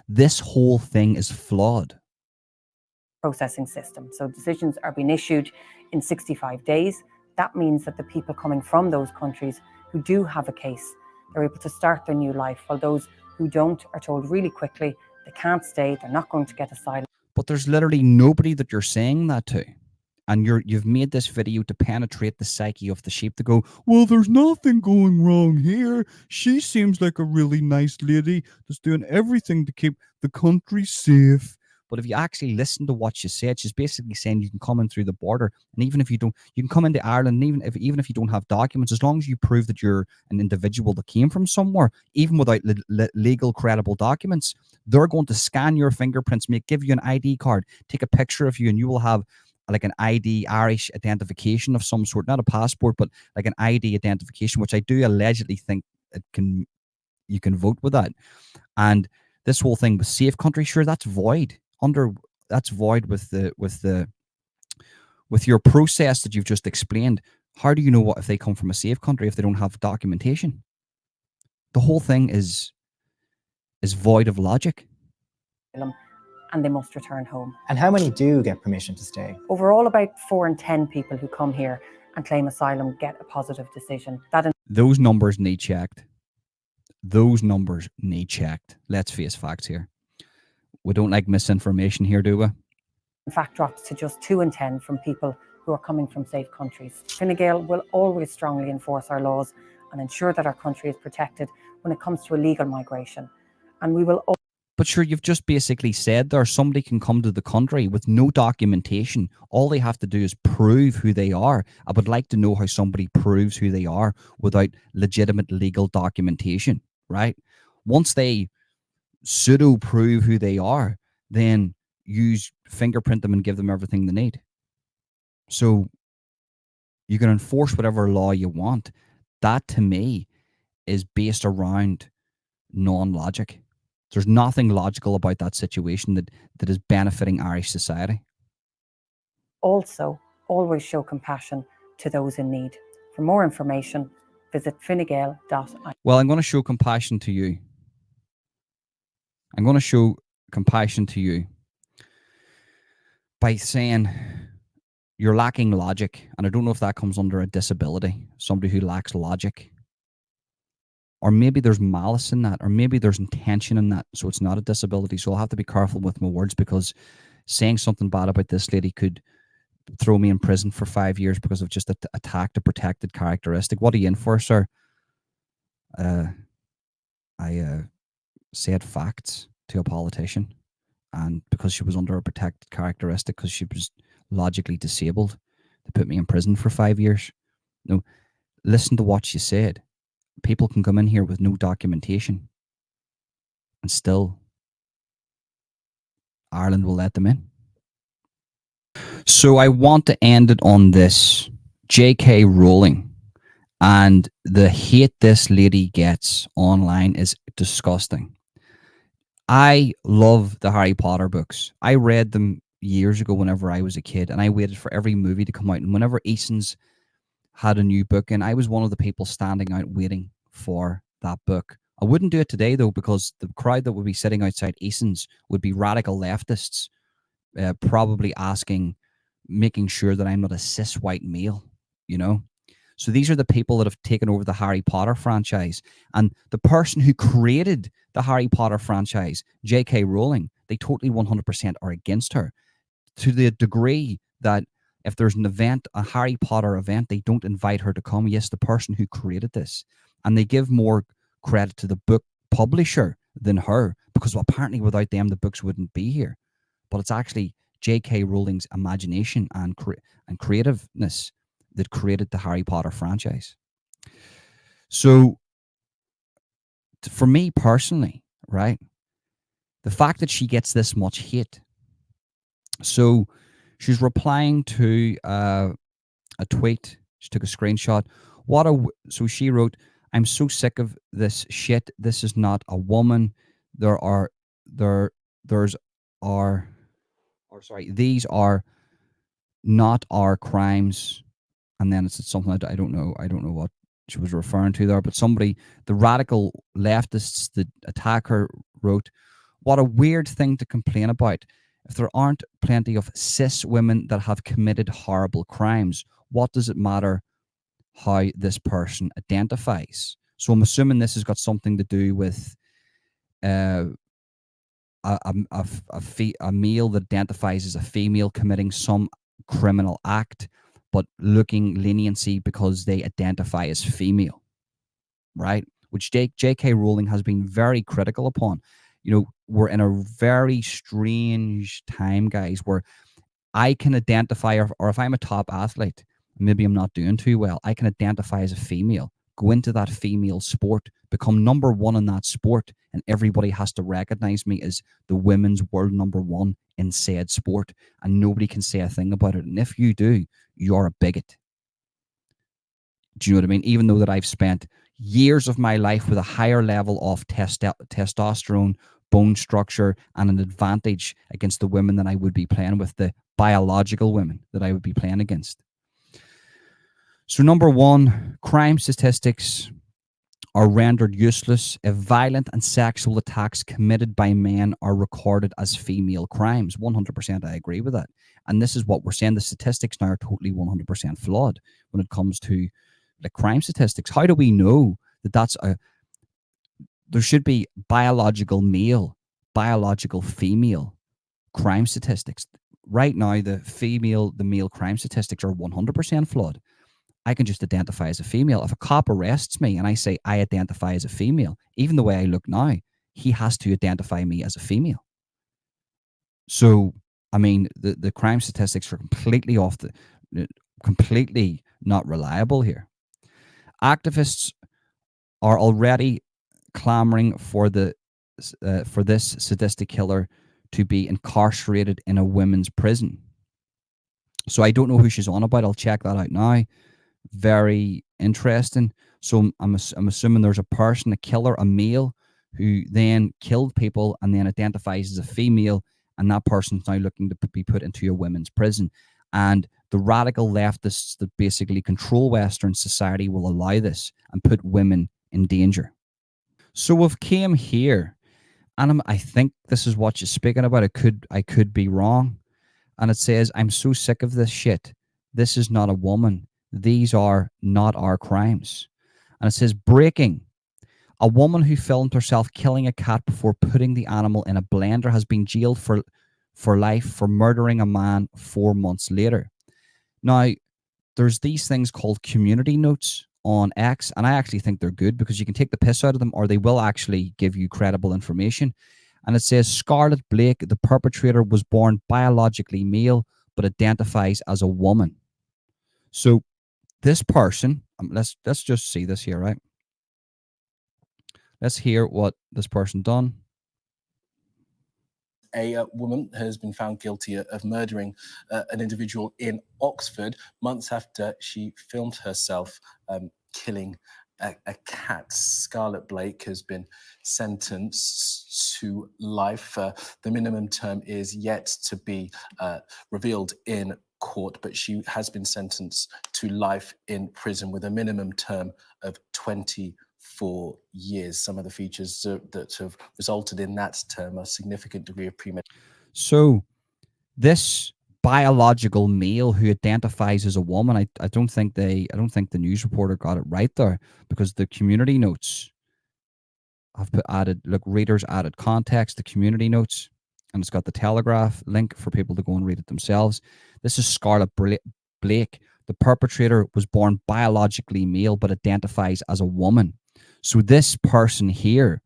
This whole thing is flawed. Processing system. So decisions are being issued in 65 days. That means that the people coming from those countries who do have a case, they're able to start their new life, while those who don't are told really quickly They can't stay. They're not going to get asylum. But there's literally nobody that you're saying that to. And you've made this video to penetrate the psyche of the sheep to go, well, there's nothing going wrong here. She seems like a really nice lady that's doing everything to keep the country safe. But if you actually listen to what she said, she's basically saying you can come in through the border. And even if you don't, you can come into Ireland, and even if you don't have documents, as long as you prove that you're an individual that came from somewhere, even without legal, credible documents, they're going to scan your fingerprints, give you an ID card, take a picture of you, and you will have like an ID Irish identification of some sort, not a passport, but like an ID identification, which I do allegedly think you can vote with that. And this whole thing with safe country, sure, that's void. That's void with your process that you've just explained. How do you know what if they come from a safe country if they don't have documentation? The whole thing is void of logic. And they must return home. And how many do get permission to stay? Overall, about 4 in 10 people who come here and claim asylum get a positive decision. Those numbers need checked. Those numbers need checked. Let's face facts here. We don't like misinformation here, do we? In fact, drops to just 2 in 10 from people who are coming from safe countries. Fine Gael will always strongly enforce our laws and ensure that our country is protected when it comes to illegal migration. And we will. But sure, you've just basically said there somebody can come to the country with no documentation. All they have to do is prove who they are. I would like to know how somebody proves who they are without legitimate legal documentation, right? Once they pseudo prove who they are, then use fingerprint them and give them everything they need. So you can enforce whatever law you want. That to me is based around non-logic. There's nothing logical about that situation that is benefiting Irish society. Also, always show compassion to those in need. For more information, visit finegael.ie. Well, I'm going to show compassion to you. I'm going to show compassion to you by saying you're lacking logic. And I don't know if that comes under a disability, somebody who lacks logic. Or maybe there's malice in that, or maybe there's intention in that, so it's not a disability. So I'll have to be careful with my words, because saying something bad about this lady could throw me in prison for 5 years because I've just attacked a protected characteristic. What are you in for, sir? I said facts to a politician, and because she was under a protected characteristic, because she was logically disabled, they put me in prison for 5 years. No, listen to what she said. People can come in here with no documentation and still Ireland will let them in. So I want to end it on this. J.K. Rowling and the hate this lady gets online is disgusting. I love the Harry Potter books. I read them years ago whenever I was a kid, and I waited for every movie to come out. And whenever Eason's had a new book, and I was one of the people standing out waiting for that book. I wouldn't do it today, though, because the crowd that would be sitting outside Eason's would be radical leftists, probably making sure that I'm not a cis white male, you know? So these are the people that have taken over the Harry Potter franchise. And the person who created the Harry Potter franchise, J.K. Rowling, they totally 100% are against her, to the degree that if there's an event, a Harry Potter event, they don't invite her to come. Yes, the person who created this. And they give more credit to the book publisher than her, because apparently without them, the books wouldn't be here. But it's actually J.K. Rowling's imagination and creativeness that created the Harry Potter franchise. So for me personally, right, the fact that she gets this much hate. So she's replying to a tweet. She took a screenshot. So she wrote, "I'm so sick of this shit. This is not a woman. These are not our crimes." And then it's something I don't know what she was referring to there, but somebody, the radical leftists that attack her, wrote, "What a weird thing to complain about. If there aren't plenty of cis women that have committed horrible crimes, what does it matter how this person identifies?" So I'm assuming this has got something to do with a male that identifies as a female committing some criminal act, but looking leniency because they identify as female, right? Which J.K. Rowling has been very critical upon. You know, we're in a very strange time, guys, where I can identify, or if I'm a top athlete, maybe I'm not doing too well, I can identify as a female, go into that female sport, become number one in that sport, and everybody has to recognize me as the women's world number one in said sport, and nobody can say a thing about it. And if you do, you're a bigot. Do you know what I mean? Even though that I've spent years of my life with a higher level of testosterone, bone structure, and an advantage against the women than I would be playing with, the biological women that I would be playing against. So number one, crime statistics are rendered useless if violent and sexual attacks committed by men are recorded as female crimes. 100% I agree with that. And this is what we're saying. The statistics now are totally 100% flawed when it comes to like crime statistics. How do we know that there should be biological male, biological female crime statistics? Right now, the male crime statistics are 100% flawed. I can just identify as a female. If a cop arrests me and I say I identify as a female, even the way I look now, he has to identify me as a female. So, I mean, the crime statistics are completely completely not reliable here. Activists are already clamoring for this sadistic killer to be incarcerated in a women's prison. So I don't know who she's on about. I'll check that out now. Very interesting. So I'm assuming there's a person, a killer, a male, who then killed people and then identifies as a female, and that person's now looking to be put into a women's prison. And the radical leftists that basically control Western society will allow this and put women in danger. So we've came here, and I think this is what you're speaking about. I could be wrong. And it says, I'm so sick of this shit. This is not a woman. These are not our crimes. And it says, breaking. A woman who filmed herself killing a cat before putting the animal in a blender has been jailed for life for murdering a man 4 months later. Now, there's these things called community notes on X, and I actually think they're good because you can take the piss out of them, or they will actually give you credible information. And it says Scarlett Blake, the perpetrator, was born biologically male but identifies as a woman. So this person, let's just see this here, right? Let's hear what this person done. A woman has been found guilty of murdering an individual in Oxford months after she filmed herself killing a cat. Scarlett Blake has been sentenced to life. The minimum term is yet to be revealed in court, but she has been sentenced to life in prison with a minimum term of 24 years. Some of the features that have resulted in that term are a significant degree of premeditation. So this biological male who identifies as a woman, I don't think the news reporter got it right there, because the community notes have readers added context to community notes, and it's got the Telegraph link for people to go and read it themselves. This is Scarlett Blake. The perpetrator was born biologically male but identifies as a woman. So this person here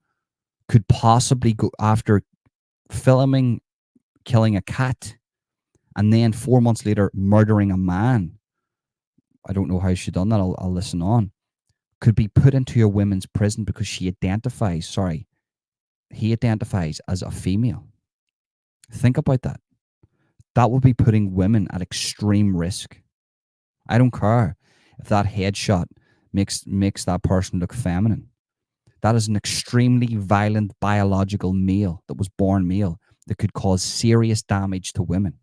could possibly go after filming killing a cat and then 4 months later murdering a man. I don't know how she done that. I'll listen on. Could be put into a women's prison because he identifies as a female. Think about that. That would be putting women at extreme risk. I don't care if that headshot makes that person look feminine. That is an extremely violent biological male that was born male that could cause serious damage to women.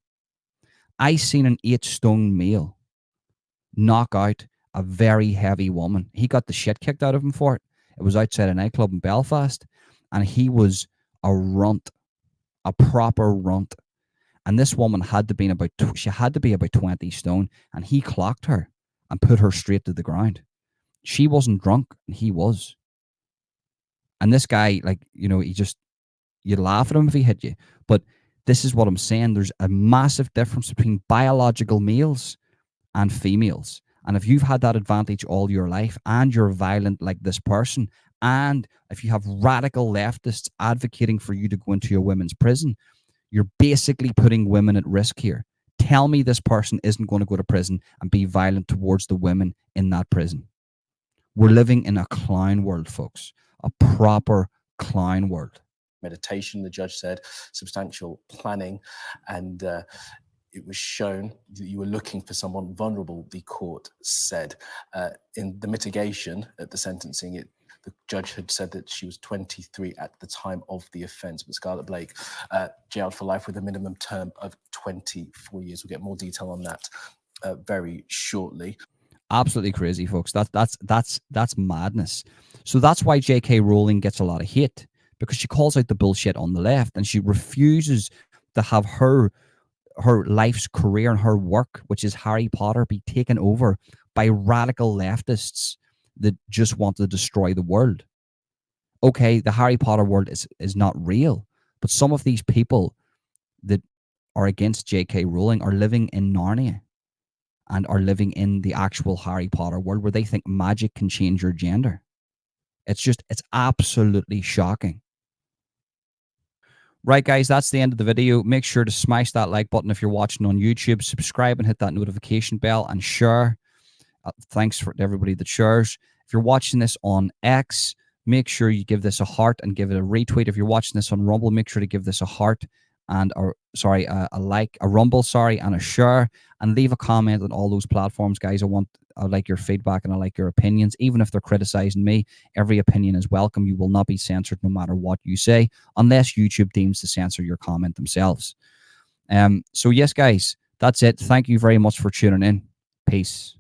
I seen an 8-stone male knock out a very heavy woman. He got the shit kicked out of him for it. It was outside a nightclub in Belfast, and he was a runt, a proper runt. And this woman had to be about 20 stone, and he clocked her and put her straight to the ground. She wasn't drunk, and he was. And this guy, he just you'd laugh at him if he hit you. But this is what I'm saying. There's a massive difference between biological males and females. And if you've had that advantage all your life and you're violent like this person, and if you have radical leftists advocating for you to go into a women's prison, you're basically putting women at risk here. Tell me this person isn't going to go to prison and be violent towards the women in that prison. We're living in a clown world, folks. A proper clown world. Meditation, the judge said, substantial planning, and it was shown that you were looking for someone vulnerable, the court said. In the mitigation at the sentencing, the judge had said that she was 23 at the time of the offence, but Scarlett Blake jailed for life with a minimum term of 24 years. We'll get more detail on that very shortly. Absolutely crazy, folks. That's madness. So that's why J.K. Rowling gets a lot of hate, because she calls out the bullshit on the left and she refuses to have her life's career and her work, which is Harry Potter, be taken over by radical leftists that just want to destroy the world. Okay, the Harry Potter world is not real, but some of these people that are against J.K. Rowling are living in Narnia and are living in the actual Harry Potter world where they think magic can change your gender. It's absolutely shocking. Right, guys, that's the end of the video. Make sure to smash that like button if you're watching on YouTube. Subscribe and hit that notification bell and share. Thanks to everybody that shares. If you're watching this on X, make sure you give this a heart and give it a retweet. If you're watching this on Rumble, make sure to give this a heart and a like, a Rumble, and a share, and leave a comment on all those platforms, guys. I like your feedback and I like your opinions. Even if they're criticizing me, every opinion is welcome. You will not be censored no matter what you say, unless YouTube deems to censor your comment themselves. So yes, guys, that's it. Thank you very much for tuning in. Peace.